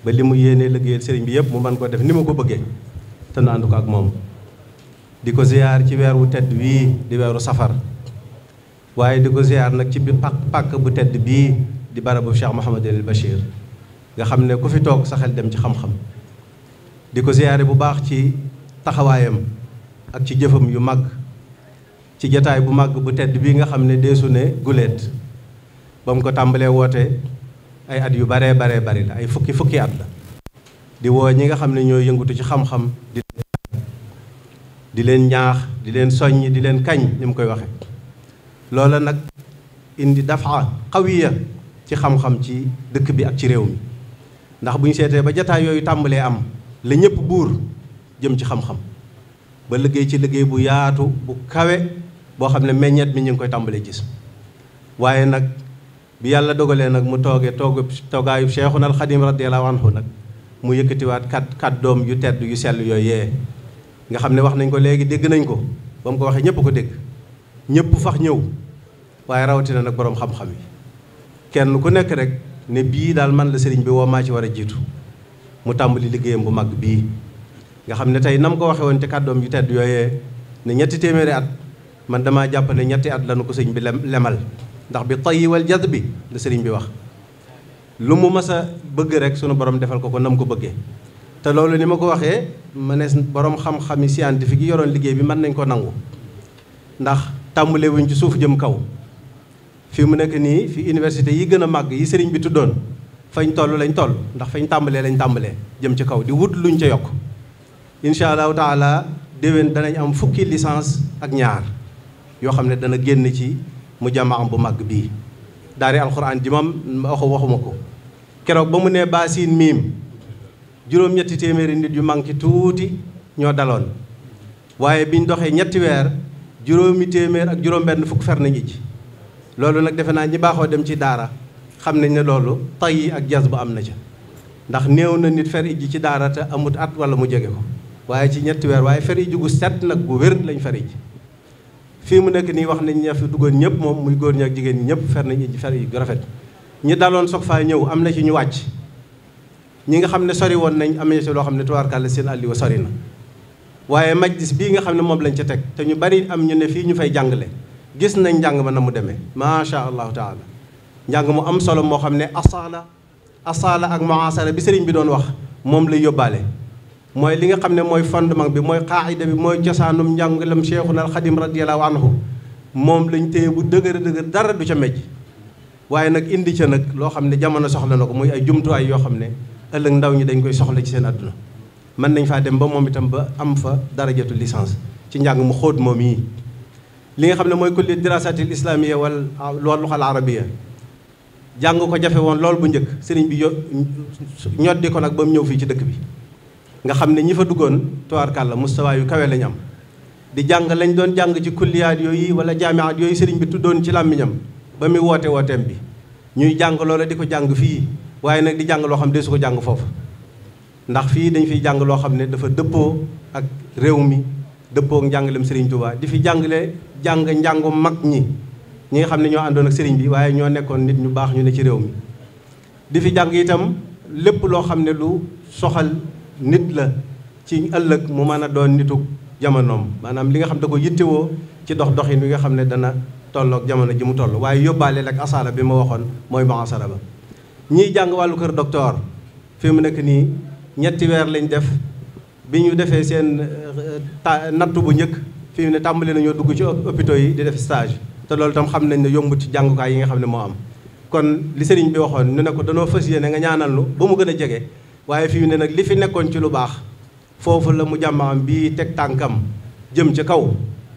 ba li mu yéenee liggéeyal sëriñ bi yëpp mu mën ko def ni ma ko bëggee te nu ànd ko ak moom di ko ziyaar ci weer wu tedd wii di weeru safar waaye di ko ziyaar nag ci biir pàkk bu tedd bii di barabu Cheikh Mouhamadinil Bachir nga xam ne ku fi toog sa xel dem ci xam-xam di ko ziyaare bu baax ci taxawaayam ak ci jëfam yu mag ci jataay bu mag bu tedd bii nga xam ne deesu ne guléet ba mu ko tàmbalee woote ay at yu baree bari la ay fukki at la di woo ñi nga xam ne ñoo yëngutu ci xam-xam di leen ñaax di leen soññ di leen kañ ni mu koy waxe loola nag indi dafa xawiya ci xam-xam ci dëkk bi ak ci réew mi ndax bu ñu seetee ba jataay yooyu tàmbalee am la ñëpp buur jëm ci xam-xam ba liggéey ci liggéey bu yaatu bu kawe boo xam ne meññeet mi ñu ngi koy tàmbalee gis waaye nag bi yàlla dogalee nag mu toogaayu Cheikhuna al Xadim radiyallahu anhu nag mu yëkkatiwaat kàddoom yu tedd yu sell yooyee nga xam ne wax nañ ko léegi dégg nañ ko ba mu ko waxee ñëpp ko dégg ñëpp fax ñëw waaye rawatina nag boroom xam-xam yi kenn ku nekk rek ne bii daal man la sëriñ bi woo maa ci war a jiitu mu tàmbali liggéeyam bu mag bii nga xam ne tey nam ko waxe woon ci kàddoom yu tedd yooyee ne 3 téeméeri at man damaa jàpp ne 2 at lañu ko sëriñ bi lemal ndax bi tayyi wal jazb bi la sëriñ bi wax lu mu mas a bëgg rek sunu borom defal ko nam ko bëggee te loolu ni ma ko waxee ma ne borom xam-xami scientifique yi yoroon liggéey bi mën nañ ko nangu ndax tàmbale wuñ ci suuf jëm kaw fi mu nekk nii fi université yi gën a màgg yi sëriñ bi tuddoon fañ toll lañ toll ndax fañ tàmbalee jëm ci kaw di wut luñ ca yokk incha allahu taala déwén danañ am 10 licence ak 2 yoo xam ne dana génn ci mu jàmma am bu màgg bii daari alxuraan ji moom waxuma ko keroog ba mu nee baasiin miim juróom-ñetti téeméeri nit yu manqué tuuti ñoo daloon waaye biñ doxee 3 weer juróomi téeméer ak juróom-benn fukk fer nañu ci loolu nag defe naa ñi baaxoo dem ci daara xam nañ ne loolu tay ak jas bu am na ca ndax néew na nit fer ijji ci daara te amut at wala mu jege ko waaye ci 3 weer waaye fer ijji gu set nag gu wér lañ fer ijji fii mu nekk nii wax nañ ña fi duggoon ñëpp moom muy góor ñi ak jigéen ñi ñëpp fer nañ ijji fer ijji gu rafet ñi daloon soog faa ñëw am na ci ñu wàcc ñi nga xam ne sori woon nañ am na ci loo xam ne tubaarkàlla seen àlli wa sori na waaye majlis bii nga xam ne moom lañ ca teg te ñu bari am ñu ne fii ñu fay jàngale gis nañ njàng ma na mu demee macha allahu taala njàng mu am solo moo xam ne asaala ak muasara bi sëriñ bi doon wax moom lay yóbbaale mooy li nga xam ne mooy fondement bi mooy qaayida bi mooy cosaanum njàngalam Cheikhuna al Xadim radiyallahu anhu moom lañ téye bu dëgër dara du ca mejj waaye nag indi ca nag loo xam ne jamono soxla na ko muy ay jumtuwaay yoo xam ne ëllëg ndaw ñi dañ koy soxla ci seen àdduna mën nañ faa dem ba moom itam ba am fa darajatu licence ci njàng mu xóot moom yi li nga xam ne mooy kulli dirasatil islamiyya wal lughal arabiyya jàng ko jafe woon lool bu njëkk sëriñ bi ñoddi ko nag ba mu ñëw fii ci dëkk bi nga xam ne ñi fa duggoon tubaarkàlla mustawaa yu kawe lañ am di jàng lañ doon jàng ci kulliyaat yooyu wala jaamiaat yooyu sëriñ bi tuddoon ci làmmiñam ba muy wooteem bi ñuy jàng loola di ko jàng fii waaye nag di jàng loo xam ne su ko jàng foofu ndax fii dañ fiy jàng loo xam ne dafa dëppoo ak réew mi dëppoo ak njàngalem sëriñ Touba di fi njàngu mag ñi nga xam ne ñoo àndoon ak sëriñ bi waaye ñoo nekkoon nit ñu baax ñu ne ci réew mi di fi jàng itam lépp loo xam ne lu soxal nit la ci ëllëg mu mën a doon nitu jamonoom maanaam li nga xam da ko yittewoo ci doxin wi nga xam ne dana tolloog jamono ji mu toll waaye yóbbaale ak asaala bi ma waxoon mooy muasara ba ñiy jàng wàllu kër docteur fi mu nekk nii 3 weer lañ def bi ñu defee seen nattu bu njëkk fi mu ne tàmbali nañoo dugg ci hôpitaux yi di def stage te loolu tam xam nañ ne yombut ci jàngukaay yi nga xam ne moo am kon li sëriñ bi waxoon ñu ne ko danoo fas yéene nga ñaanal lu ba mu gën a jege waaye fi mu ne nag li fi nekkoon ci lu baax foofu la mu jàmmaam bii teg tànkam jëm ca kaw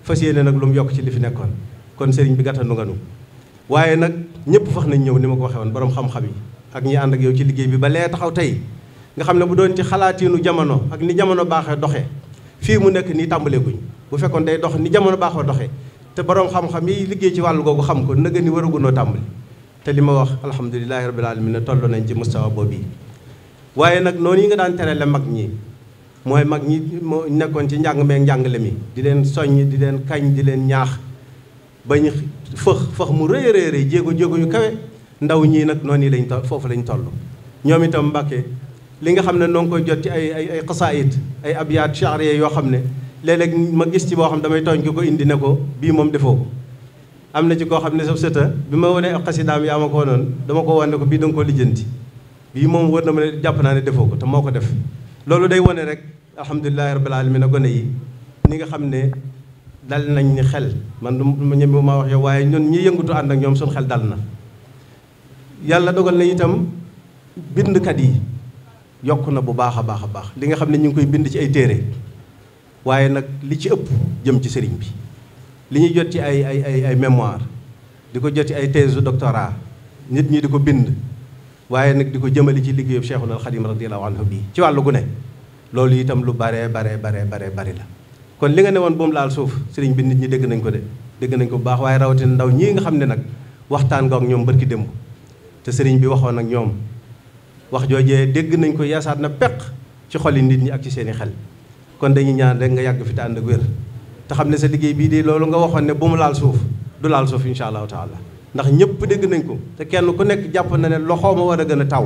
fas yéene nag lu mu yokk ci li fi nekkoon kon sëriñ bi gàttandu nga nu waaye nag ñëpp fax nañ ñëw ni ma ko waxee woon borom xam-xam yi ak ñi ànd ak yow ci liggéey bi ba lee taxaw tey nga xam ne bu doon ci xalaatiinu jamono ak ni jamono baaxee doxee fii mu nekk nii tàmbaleeguñ bu fekkoon day dox ni jamono baaxoo doxee te borom xam-xam yi liggéey ci wàllu googu xam ko nëgë ni waragunoo tàmbali te li ma wax alhamdulilahi rabbil alamin toll nañ ci mustawa boobu yi waaye nag noonu yi nga daan terale mag ñi mooy mag ñi moo nekkoon ci njàng meek njàngale mi di leen soññ di leen kañ di leen ñaax bañ fëx mu rëy a rëy jéego yu kawe ndaw ñii nag noonu yi lañ toll foofu lañ toll ñoom itam Mbàkke li nga xam ne noo ngi koy jot ci ay xasaayid ay abyaat shi'riyya yoo xam ne léeg-léeg ma gis ci boo xam damay tooñ ko indi ne ko bii moom defoo ko am na ci koo xam ne sa sëta bi ma wonee ak xasidaam yaa ma ko noonu dama ko wane ko bii da nga koo lijjanti bii moom wër na ma ne jàpp naa ne defoo ko te moo ko def loolu day wane rek alhamdulilahi rabbil alamin gone yi ni nga xam ne dal nañ ni xel man du ma ñeme ma wax yow waaye ñun ñi yëngutu ànd ak ñoom suñu xel dal na yàlla dogal na itam bindkat yi yokk na bu baax a baax a baax li nga xam ne ñu ngi koy bind ci ay téere waaye nag li ci ëpp jëm ci sëriñ bi li ñuy jot ci ay mémoire di ko jot ci ay thèse doctorat nit ñi di ko bind waaye nag di ko jëmali ci liggéeyu Cheikhul Khadim radiyallahu anhu bii ci wàllu gu ne loolu itam lu bari la kon li nga ne woon bu mu laal suuf sëriñ bi nit ñi dégg nañ ko dégg nañ ko bu baax waaye rawatina ndaw ñii nga xam ne nag waxtaan nga ak ñoom barki démb te sëriñ bi waxoon ak ñoom wax joojee dégg nañ ko yaasaat na peq ci xoli nit ñi ak ci seeni xel kon dañuy ñaan rek nga yàgg fi te ànd ak wér te xam ne sa liggéey bii de loolu nga waxoon ne bu mu laal suuf du laal suuf insha allahu taala ndax ñëpp dégg nañ ko te kenn ku nekk jàpp na ne loxoo ma war a gën a taw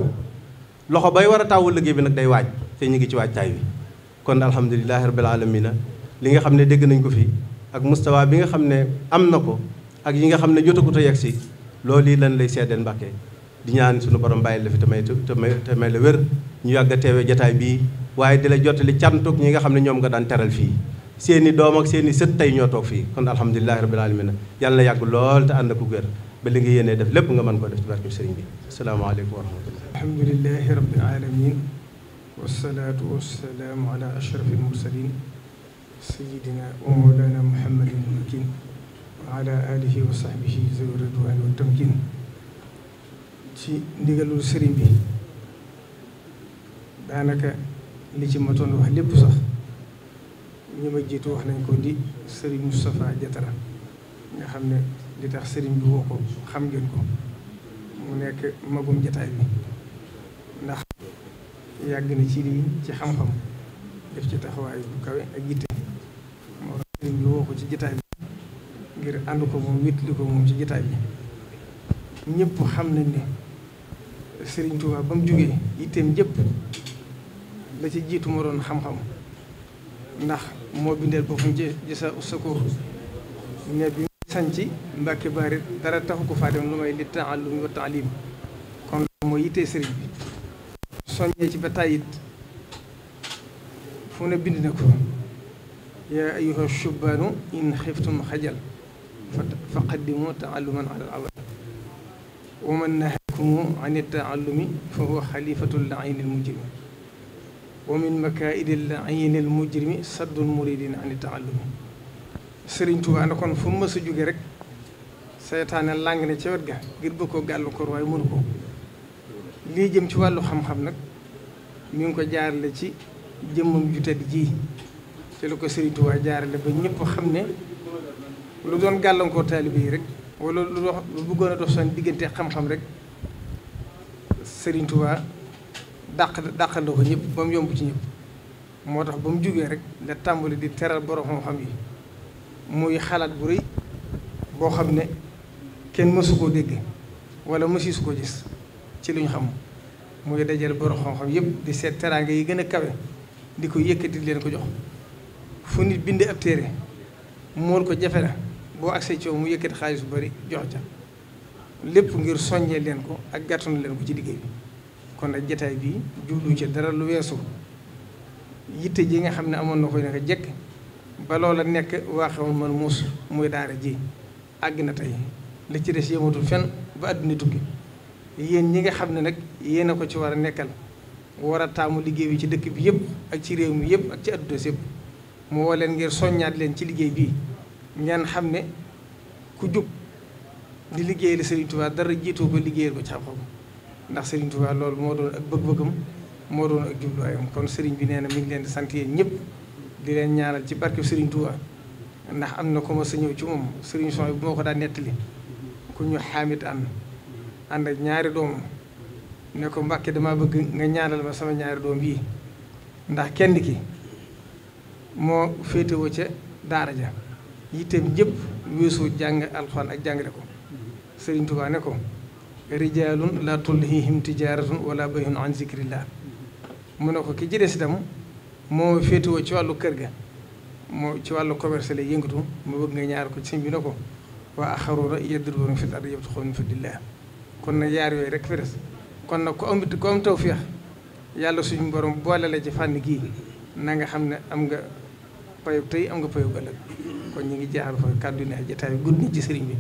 loxo bay war a taw liggéey bi nag day waaj te ñu ngi ci waajtaay wi kon alhamdulilahi rabbil alamina li nga xam ne dégg nañ ko fi ak mustawa bi nga xam ne am na ko ak yi nga xam ne jotagut a yegg si loolu yi lan lay seddeel Mbàkke di ñaan suñu borom bàyyi la fi te may la wér ñu yàgg a teewee jataay bii waaye di la jottali cantuk ñi nga xam ne ñoom nga daan teral fii seeni doom ak seeni sët tey ñoo toog fii kon alhamdulilahi rabbil alamin yàlla na yàgg lool te ànd ak wér ba li nga yéenee def lépp nga mën ko def ci barke sëriñ bi asalaamaaleykum wa rahmatullah alhamdulilahi rabbil alamin wasalaatu wasalaamu ala ashrafil mursalin sayidina wa mawlana muhammadin makin wa ala alihi wa sahbihi zawi ridwani wa tamkin ci ndigalul sëriñ bi daanaka li ci matoon wax lépp sax ñi ma jiitu wax nañ ko di sëriñ Moustapha Diatara nga xam ne li tax sëriñ bi woo ko xam ngeen ko mu nekk magum jataay bi ndax yàgg na ci lii ci xam-xam def ci taxawaay bu kawe ak yitte moo tax sëriñ bi woo ko ci jataay bi ngir ànd ko moom wétli ko moom ci jataay bi ñëpp xam nañ ne sëriñ Touba ba mu jógee yitteem jëpp la ci jiitu moo doon xam-xam ndax moo bindeel boppam jasa sakoor ne bi sanci Mbàkke Bari dara taxu ko faa dem lu may li taallum wa taalim kon loolu mooy yittee sëriñ bi soññee ci ba tàyyit fu ne bind na ko yaa ayyuha shubbaanu in xiftum xajal fa qaddimu taalluman ala al awal wa man nahakum an taallumi fa huwa xalifatul laayni al mujrimi wa min makaidi laayni al mujrimi saddul muridin an taallumi Sëriñ Tuubaa na kon fu mu mës a jóge rek seytaane làng ne ca wet ga ngir bëgg koo gàllankoor waaye mënu ko lii jëm ci wàllu xam-xam nag mi ngi ko jaarale ci jëmmam ju tedd ji ci la ko Sëriñ Tuubaa jaarale ba ñëpp xam ne lu doon gàllankoor taalibe yi rek wala lu bëggoon a dox seen diggante xam-xam rek Sëriñ Tuubaa dàqandoo ko ñëpp ba mu yomb ci ñëpp moo tax ba mu jógee rek la tàmbali di teral borom xam-xam yi muy xalaat bu rëy boo xam ne kenn mësu koo dégg wala mësisu ko gis ci lu ñu xam muy dajale borom xam-xam yëpp di seet teraanga yi gën a kawe di ko yëkkati leen ko jox fu nit bind ab téere mool ko jafe na boo agsee ci mu yëkkati xaalis bu bari jox ca lépp ngir soññee leen ko ak gàttanu leen ko ci liggéey bi kon nag jataay bi jublu ci dara lu weesu yitte ji nga xam ne amoon na ko naka jekk ba loola nekk waaxewoon man muus muy daara ji àgg na tey li ci des yëmatul fenn ba àdduna tukki yéen ñi nga xam ne nag yéen a ko ci war a nekkal war a taamu liggéey bi ci dëkk bi yëpp ak ci réew mi yëpp ak ci àdduna si yëpp mu woo leen ngir soññaat leen ci liggéey bii ngeen xam ne ku jub di liggéeyal Serigne Touba dara jiitoo ko liggéeyal ko ci xam-xam ndax Serigne Touba loolu moo doon ak bëgg-bëggam moo doon ak jubluwaayam kon Serigne bi nee na mi ngi leen di sant yéen ñëpp di leen ñaanal ci barke Serigne Touba ndax am na ko ma sa ñëw ci moom Serigne Sow bi moo ko daan nettali ku ñu xaamit ànd ak ñaari doomam ne ko Mbàkke dama bëgg nga ñaanal ma sama ñaari doom bii ndax kenn ki moo féetewoo ca daara ja yitteem jëpp weesu jàng alxuraan ak jàngale ko Sëriñ Tuubaa ne ko rijaalun laa tulhiihim tijaaratun wala bay'un an zikrillah mu ne ko ki ci des itam moo féetewoo ci wàllu kër ga moo ci wàllu commerce lay yëngatu mu bëgg nga ñaar ko ci sëñ bi ne ko waa axaruuna yadribuuna fil ardi yabtaxuuna min fadlillah kon nag yaar yooyu rek fi des kon nag ku am tawfeex yàlla suñu borom boole la ci fànn gii na nga xam ne am nga payub tey am nga payub ëllëg kon ñu ngi jaaxal fa kàddu neex jotaay bi gudd ni ci sëriñ bi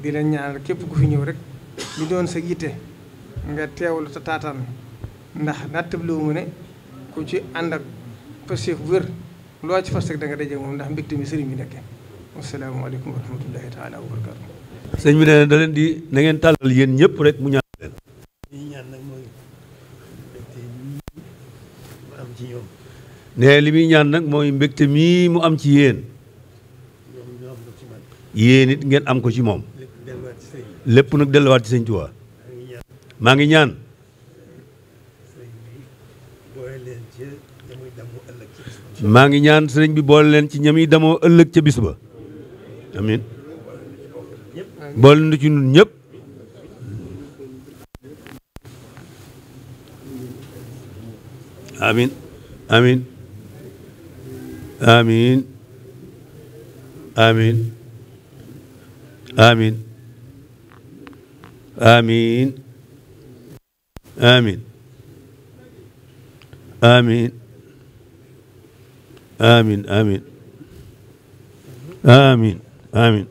di leen ñaanal képp ku fi ñëw rek li doon sa yitte nga teewlu te taataan ndax nattabliwu mu ne ku ci ànd ak passeef bu wér loo ci fas rek da nga daje moom ndax mbégte mi sëriñ bi nekke wasalaamaaleykum wa rahmatullahi taala wa barakaatu. sëñ bi nee na da leen di na ngeen tàllal yéen ñëpp rek mu ñaan leen. ne li muy ñaan nag mooy mbégte mii mu am ci yéen yéen it ngeen am ko ci moom lépp nag delluwaat ci sëñ Tuubaa maa ngi ñaan sëriñ bi boole leen ci ñam yi damoo ëllëg ca bis ba amiin boole na ci ñun ñëpp amiin amiin amiin amiin amiin amiin amiin amiin amiin amiin amiin amiin.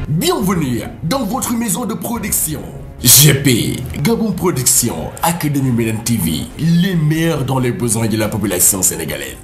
Bienvenue dans votre maison de production. GP, Gabon Production, Académie Médine TV, les meilleurs dans les besoins de la population sénégalaise.